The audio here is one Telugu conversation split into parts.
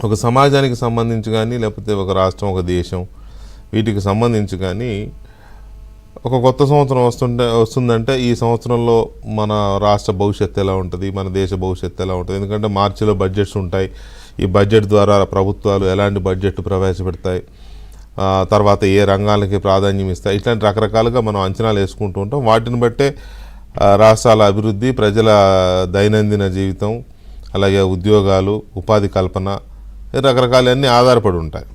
ఒక సమాజానికి సంబంధించి కానీ లేకపోతే ఒక రాష్ట్రం ఒక దేశం వీటికి సంబంధించి కానీ ఒక కొత్త సంవత్సరం వస్తుందంటే ఈ సంవత్సరంలో మన రాష్ట్ర భవిష్యత్తు ఎలా ఉంటుంది, మన దేశ భవిష్యత్తు ఎలా ఉంటుంది. ఎందుకంటే మార్చిలో బడ్జెట్స్ ఉంటాయి. ఈ బడ్జెట్ ద్వారా ప్రభుత్వాలు ఎలాంటి బడ్జెట్ ప్రవేశపెడతాయి, తర్వాత ఏ రంగాలకి ప్రాధాన్యం ఇస్తాయి, ఇట్లాంటి రకరకాలుగా మనం అంచనాలు వేసుకుంటూ ఉంటాం. వాటిని బట్టే రాష్ట్రాల అభివృద్ధి, ప్రజల దైనందిన జీవితం, అలాగే ఉద్యోగాలు, ఉపాధి కల్పన రకరకాలన్నీ ఆధారపడి ఉంటాయి.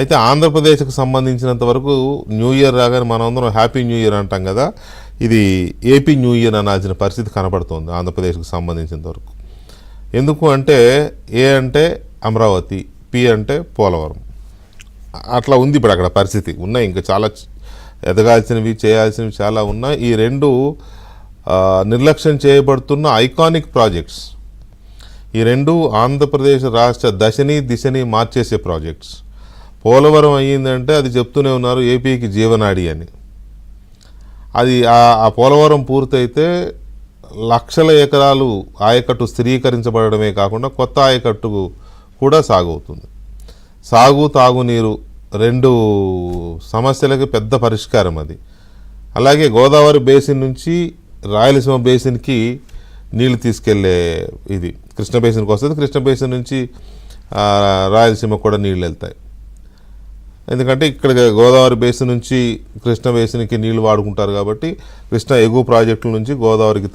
అయితే ఆంధ్రప్రదేశ్కి సంబంధించినంత వరకు న్యూ ఇయర్ రాగానే మనందరం హ్యాపీ న్యూ ఇయర్ అంటాం కదా, ఇది ఏపీ న్యూ ఇయర్ అనాల్సిన పరిస్థితి కనపడుతుంది ఆంధ్రప్రదేశ్కి సంబంధించినంత వరకు. ఎందుకు అంటే ఏ అంటే అమరావతి, పి అంటే పోలవరం, అట్లా ఉంది ఇప్పుడు అక్కడ పరిస్థితి. ఉన్నాయి ఇంకా చాలా ఎదగాల్సినవి చేయాల్సినవి చాలా ఉన్నాయి. ఈ రెండు నిర్లక్ష్యం చేయబడుతున్న ఐకానిక్ ప్రాజెక్ట్స్. ఈ రెండు ఆంధ్రప్రదేశ్ రాష్ట్ర దశని దిశని మార్చేసే ప్రాజెక్ట్స్. పోలవరం అయ్యిందంటే అది చెప్తూనే ఉన్నారు ఏపీకి జీవనాడి అని. అది ఆ పోలవరం పూర్తయితే లక్షల ఎకరాలు ఆయకట్టు స్థిరీకరించబడమే కాకుండా కొత్త ఆయకట్టు కూడా సాగవుతుంది. సాగు తాగునీరు రెండు సమస్యలకి పెద్ద పరిష్కారం అది. అలాగే గోదావరి బేసిన్ నుంచి రాయలసీమ బేసిన్కి నీళ్లు తీసుకెళ్లే ఇది కృష్ణ బేసిన్కి వస్తుంది. కృష్ణ బేసిన్ నుంచి రాయలసీమ కూడా నీళ్ళు వెళ్తాయి. ఎందుకంటే ఇక్కడ గోదావరి బేసిన్ నుంచి కృష్ణ బేసిన్కి నీళ్లు వాడుకుంటారు కాబట్టి కృష్ణ ఎగువ ప్రాజెక్టుల నుంచి గోదావరికి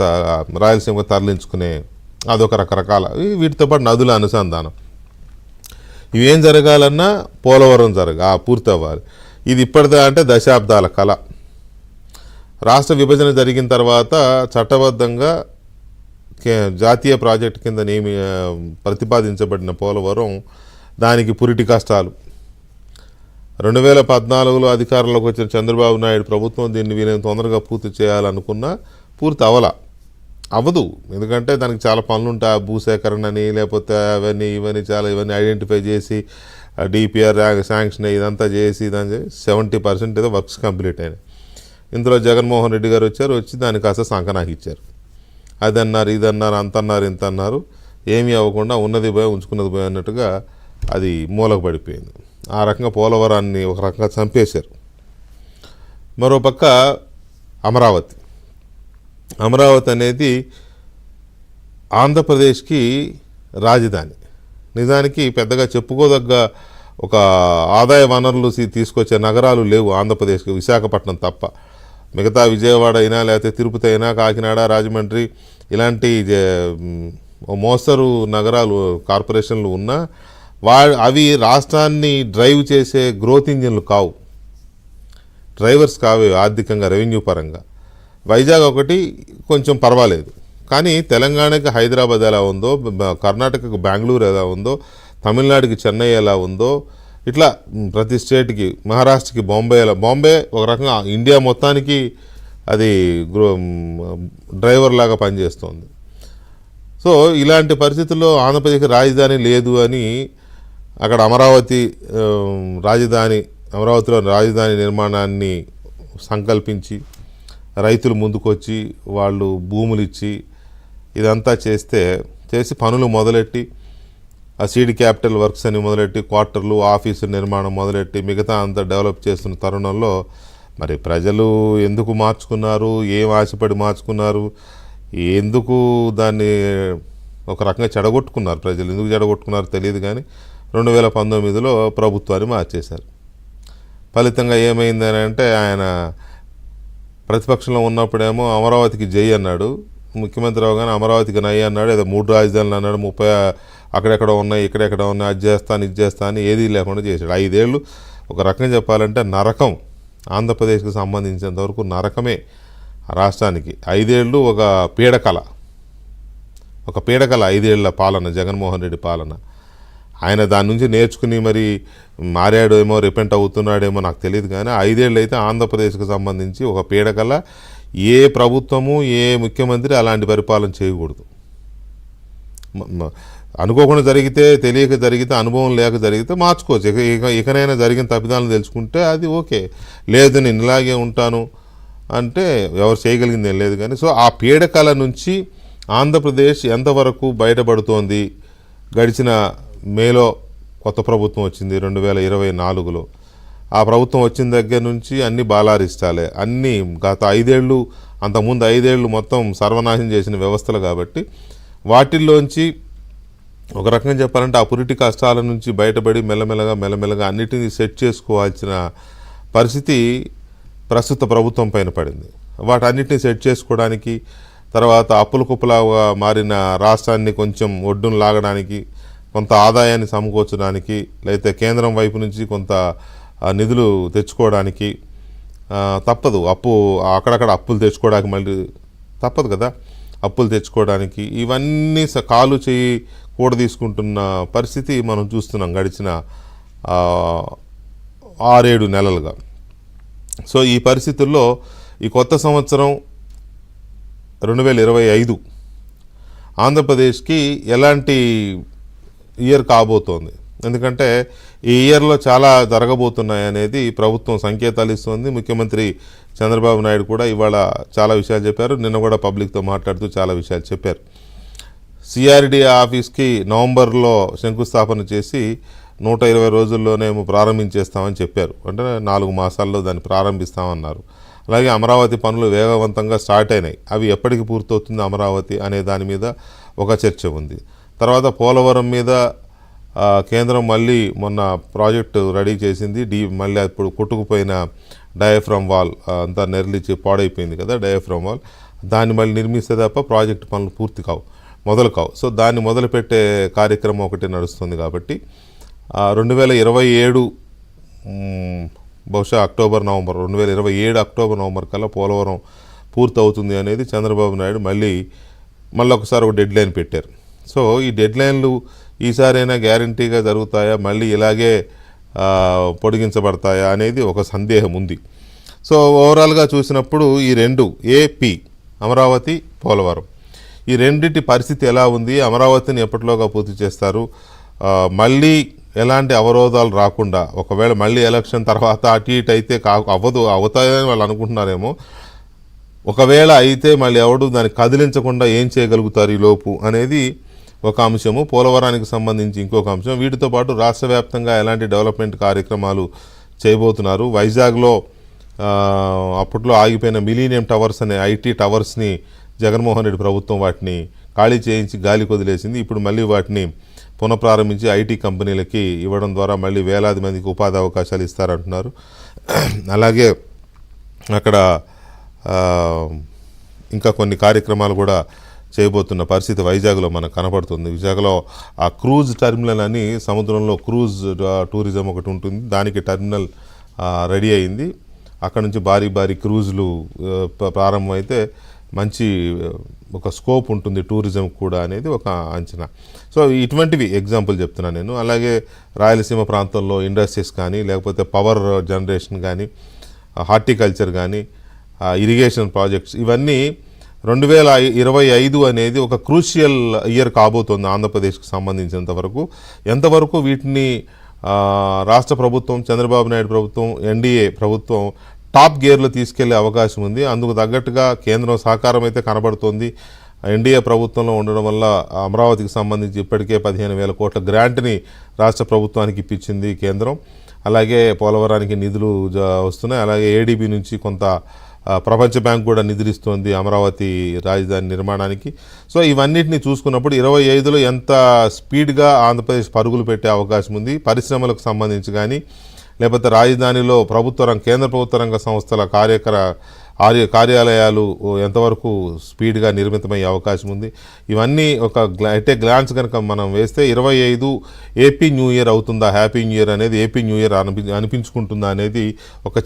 రాయలసీమకు తరలించుకునే అదొక రకరకాల వీటితో పాటు నదుల అనుసంధానం. ఇవేం జరగాలన్నా పోలవరం పూర్తి అవ్వాలి. ఇది ఇప్పటిదా అంటే దశాబ్దాల కళ. రాష్ట్ర విభజన జరిగిన తర్వాత చట్టబద్ధంగా జాతీయ ప్రాజెక్టు కింద ప్రతిపాదించబడిన పోలవరం దానికి పురిటి కష్టాలు. 2014లో అధికారంలోకి వచ్చిన చంద్రబాబు నాయుడు ప్రభుత్వం దీన్ని వీలైన తొందరగా పూర్తి చేయాలనుకున్నా పూర్తి అవ్వదు. ఎందుకంటే దానికి చాలా పనులు ఉంటాయి. భూసేకరణ అని లేకపోతే ఇవన్నీ ఐడెంటిఫై చేసి డిపిఆర్ శాంక్షన్ ఇదంతా చేసి 70% ఏదో వర్క్స్ కంప్లీట్ అయినాయి. ఇందులో జగన్మోహన్ రెడ్డి గారు వచ్చి దానికి కాస్త సంకనాకి ఇచ్చారు. అదన్నారు, ఇదన్నారు, అంతన్నారు, ఇంతన్నారు, ఏమీ అవ్వకుండా ఉన్నది పోయి ఉంచుకున్నది పోయి అన్నట్టుగా అది మూలకు పడిపోయింది. ఆ రకంగా పోలవరాన్ని ఒక రకంగా చంపేశారు. మరోపక్క అమరావతి అనేది ఆంధ్రప్రదేశ్కి రాజధాని. నిజానికి పెద్దగా చెప్పుకోదగ్గ ఒక ఆదాయ వనరులు తీసుకొచ్చే నగరాలు లేవు ఆంధ్రప్రదేశ్కి, విశాఖపట్నం తప్ప. మిగతా విజయవాడ అయినా లేకపోతే తిరుపతి అయినా కాకినాడ, రాజమండ్రి ఇలాంటి మోస్తరు నగరాలు కార్పొరేషన్లు ఉన్నా అవి రాష్ట్రాన్ని డ్రైవ్ చేసే గ్రోత్ ఇంజిన్లు కావు, డ్రైవర్స్ కావే ఆర్థికంగా రెవెన్యూ పరంగా. వైజాగ్ ఒకటి కొంచెం పర్వాలేదు, కానీ తెలంగాణకి హైదరాబాద్ ఎలా ఉందో, కర్ణాటకకు బెంగళూరు ఎలా ఉందో, తమిళనాడుకి చెన్నై ఎలా ఉందో, ఇట్లా ప్రతి స్టేట్కి, మహారాష్ట్రకి బాంబే ఒక రకంగా ఇండియా మొత్తానికి అది డ్రైవర్ లాగా పనిచేస్తుంది. సో ఇలాంటి పరిస్థితుల్లో ఆంధ్రప్రదేశ్కి రాజధాని లేదు అని అక్కడ అమరావతిలో రాజధాని నిర్మాణాన్ని సంకల్పించి రైతులు ముందుకొచ్చి వాళ్ళు భూములు ఇచ్చి ఇదంతా చేసి పనులు మొదలెట్టి ఆ సీడ్ క్యాపిటల్ వర్క్స్ అని మొదలెట్టి క్వార్టర్లు, ఆఫీసు నిర్మాణం మొదలెట్టి మిగతా అంతా డెవలప్ చేస్తున్న తరుణంలో మరి ప్రజలు ఎందుకు మార్చుకున్నారు, ఏం ఆశపడి మార్చుకున్నారు, ఎందుకు దాన్ని ఒక రకంగా చెడగొట్టుకున్నారు, ప్రజలు ఎందుకు చెడగొట్టుకున్నారో తెలియదు. కానీ 2019లో ప్రభుత్వాన్ని మార్చేశారు. ఫలితంగా ఏమైందని అంటే ఆయన ప్రతిపక్షంలో ఉన్నప్పుడేమో అమరావతికి జై అన్నాడు, ముఖ్యమంత్రి అవగానే అమరావతికి నై అన్నాడు, ఏదో 3 రాజధానులు అన్నాడు, 30 అక్కడెక్కడ ఉన్నాయి, ఇక్కడెక్కడ ఉన్నాయి, అది చేస్తాను ఏదీ లేకుండా చేశాడు. 5 ఏళ్ళు ఒక రకంగా చెప్పాలంటే నరకం. ఆంధ్రప్రదేశ్కి సంబంధించినంత వరకు నరకమే రాష్ట్రానికి. 5 ఏళ్ళు ఒక పీడకల 5 ఏళ్ల పాలన, జగన్మోహన్ రెడ్డి పాలన. ఆయన దాని నుంచి నేర్చుకుని మరి మారాడేమో, రిపెంట్ అవుతున్నాడేమో నాకు తెలియదు. కానీ 5 ఏళ్ళు అయితే ఆంధ్రప్రదేశ్కి సంబంధించి ఒక పీడకల. ఏ ప్రభుత్వము, ఏ ముఖ్యమంత్రి అలాంటి పరిపాలన చేయకూడదు. అనుకోకుండా జరిగితే, తెలియక జరిగితే, అనుభవం లేక జరిగితే మార్చుకోవచ్చు. ఇకనైనా జరిగిన తప్పిదాలను తెలుసుకుంటే అది ఓకే. లేదు నేను ఇలాగే ఉంటాను అంటే ఎవరు చేయగలిగింది ఏం లేదు. కానీ సో ఆ పీడకల నుంచి ఆంధ్రప్రదేశ్ ఎంతవరకు బయటపడుతోంది, గడిచిన మేలో కొత్త ప్రభుత్వం వచ్చింది 2024లో. ఆ ప్రభుత్వం వచ్చిన దగ్గర నుంచి అన్ని బాలారిష్టాలే, అన్నీ గత 5 ఏళ్ళు, అంతకుముందు 5 ఏళ్ళు మొత్తం సర్వనాశనం చేసిన వ్యవస్థలు కాబట్టి వాటిల్లోంచి ఒక రకంగా చెప్పాలంటే ఆ పురిటి కష్టాల నుంచి బయటపడి మెల్లమెల్లగా అన్నిటినీ సెట్ చేసుకోవాల్సిన పరిస్థితి ప్రస్తుత ప్రభుత్వం పైన పడింది. వాటన్నిటిని సెట్ చేసుకోవడానికి, తర్వాత అప్పుల కుప్పలాగా మారిన రాష్ట్రాన్ని కొంచెం ఒడ్డును లాగడానికి, కొంత ఆదాయాన్ని సమకూర్చడానికి, లేకపోతే కేంద్రం వైపు నుంచి కొంత నిధులు తెచ్చుకోవడానికి తప్పదు. అక్కడక్కడ అప్పులు తెచ్చుకోవడానికి మళ్ళీ తప్పదు కదా, అప్పులు తెచ్చుకోవడానికి ఇవన్నీ కాలు చేయి కూడా తీసుకుంటున్న పరిస్థితి మనం చూస్తున్నాం గడిచిన 6-7 నెలలుగా. సో ఈ పరిస్థితుల్లో ఈ కొత్త సంవత్సరం 2025 ఆంధ్రప్రదేశ్కి ఎలాంటి ఇయర్ కాబోతోంది, ఎందుకంటే ఈ ఇయర్లో చాలా జరగబోతున్నాయి అనేది ప్రభుత్వం సంకేతాలు ఇస్తుంది. ముఖ్యమంత్రి చంద్రబాబు నాయుడు కూడా ఇవాళ చాలా విషయాలు చెప్పారు, నిన్న కూడా పబ్లిక్తో మాట్లాడుతూ చాలా విషయాలు చెప్పారు. సిఆర్డీ ఆఫీస్కి నవంబర్లో శంకుస్థాపన చేసి 120 రోజుల్లోనేమో ప్రారంభించేస్తామని చెప్పారు, అంటే 4 మాసాల్లో దాన్ని ప్రారంభిస్తామన్నారు. అలాగే అమరావతి పనులు వేగవంతంగా స్టార్ట్ అయినాయి, అవి ఎప్పటికి పూర్తవుతుంది అమరావతి అనే దాని మీద ఒక చర్చ ఉంది. తర్వాత పోలవరం మీద కేంద్రం మళ్ళీ మొన్న ప్రాజెక్టు రెడీ చేసింది, మళ్ళీ ఇప్పుడు కొట్టుకుపోయిన డయాఫ్రమ్ వాల్ అంతా నెరలిచ్చి పాడైపోయింది కదా డయాఫ్రమ్ వాల్, దాన్ని మళ్ళీ నిర్మిస్తే తప్ప ప్రాజెక్టు పనులు పూర్తి మొదలు కావు. సో దాన్ని మొదలుపెట్టే కార్యక్రమం ఒకటి నడుస్తుంది కాబట్టి 2027 బహుశా అక్టోబర్-నవంబర్ 2027 అక్టోబర్-నవంబర్ కల్లా పోలవరం పూర్తవుతుంది అనేది చంద్రబాబు నాయుడు మళ్ళీ ఒకసారి ఒక డెడ్ లైన్ పెట్టారు. సో ఈ డెడ్ లైన్లు ఈసారైనా గ్యారంటీగా జరుగుతాయా, మళ్ళీ ఇలాగే పొడిగించబడతాయా అనేది ఒక సందేహం ఉంది. సో ఓవరాల్గా చూసినప్పుడు ఈ రెండు ఏపీ అమరావతి పోలవరం ఈ రెండింటి పరిస్థితి ఎలా ఉంది, అమరావతిని ఎప్పటిలోగా పూర్తి చేస్తారు, మళ్ళీ ఎలాంటి అవరోధాలు రాకుండా, ఒకవేళ మళ్ళీ ఎలక్షన్ తర్వాత అటు ఇటు అయితే అవుతాయని వాళ్ళు అనుకుంటున్నారేమో, ఒకవేళ అయితే మళ్ళీ ఎవడు దాన్ని కదిలించకుండా ఏం చేయగలుగుతారు ఈ లోపు అనేది ఒక అంశము. పోలవరానికి సంబంధించి ఇంకొక అంశం. వీటితో పాటు రాష్ట్ర వ్యాప్తంగా ఎలాంటి డెవలప్మెంట్ కార్యక్రమాలు చేయబోతున్నారు. వైజాగ్లో అప్పట్లో ఆగిపోయిన మిలీనియం టవర్స్ అనే ఐటీ టవర్స్ని జగన్మోహన్ రెడ్డి ప్రభుత్వం వాటిని ఖాళీ చేయించి గాలికి వదిలేసింది. ఇప్పుడు మళ్ళీ వాటిని పునఃప్రారంభించి ఐటీ కంపెనీలకి ఇవ్వడం ద్వారా మళ్ళీ వేలాది మందికి ఉపాధి అవకాశాలు ఇస్తారంటున్నారు. అలాగే అక్కడ ఇంకా కొన్ని కార్యక్రమాలు కూడా చేయబోతున్న పరిస్థితి వైజాగ్లో మనకు కనపడుతుంది. విశాఖలో ఆ క్రూజ్ టెర్మినల్ అని సముద్రంలో క్రూజ్ టూరిజం ఒకటి ఉంటుంది, దానికి టెర్మినల్ రెడీ అయింది. అక్కడ నుంచి భారీ క్రూజ్లు ప్రారంభమైతే మంచి ఒక స్కోప్ ఉంటుంది టూరిజం కూడా అనేది ఒక అంచనా. సో ఇటువంటివి ఎగ్జాంపుల్ చెప్తున్నాను నేను. అలాగే రాయలసీమ ప్రాంతంలో ఇండస్ట్రీస్ కానీ, లేకపోతే పవర్ జనరేషన్ కానీ, హార్టికల్చర్ కానీ, ఇరిగేషన్ ప్రాజెక్ట్స్, ఇవన్నీ 2025 అనేది ఒక క్రూషియల్ ఇయర్ కాబోతోంది ఆంధ్రప్రదేశ్కి సంబంధించినంత వరకు. ఎంతవరకు వీటిని రాష్ట్ర ప్రభుత్వం, చంద్రబాబు నాయుడు ప్రభుత్వం, ఎన్డీఏ ప్రభుత్వం టాప్ గేర్లో తీసుకెళ్లే అవకాశం ఉంది. అందుకు తగ్గట్టుగా కేంద్రం సహకారం అయితే కనబడుతోంది. ఎన్డీఏ ప్రభుత్వంలో ఉండడం వల్ల అమరావతికి సంబంధించి ఇప్పటికే 15,000 కోట్ల గ్రాంట్ని రాష్ట్ర ప్రభుత్వానికి ఇప్పించింది కేంద్రం. అలాగే పోలవరానికి నిధులు వస్తున్నాయి. అలాగే ఏడీబీ నుంచి కొంత ప్రపంచ బ్యాంక్ కూడా నిధులిస్తోంది అమరావతి రాజధాని నిర్మాణానికి. సో ఇవన్నిటిని చూసుకున్నప్పుడు 25లో ఎంత స్పీడ్గా ఆంధ్రప్రదేశ్ పరుగులు పెట్టే అవకాశం ఉంది, పరిశ్రమలకు సంబంధించి కానీ, లేకపోతే రాజధానిలో కేంద్ర ప్రభుత్వ రంగ సంస్థల కార్యాలయాలు ఎంతవరకు స్పీడ్గా నిర్మితమయ్యే అవకాశం ఉంది. ఇవన్నీ ఎట్ ఏ గ్లాన్స్ కనుక మనం వేస్తే 25 ఏపీ న్యూ ఇయర్ అవుతుందా, హ్యాపీ న్యూ ఇయర్ అనేది ఏపీ న్యూ ఇయర్ అనిపించుకుంటుందా అనేది ఒక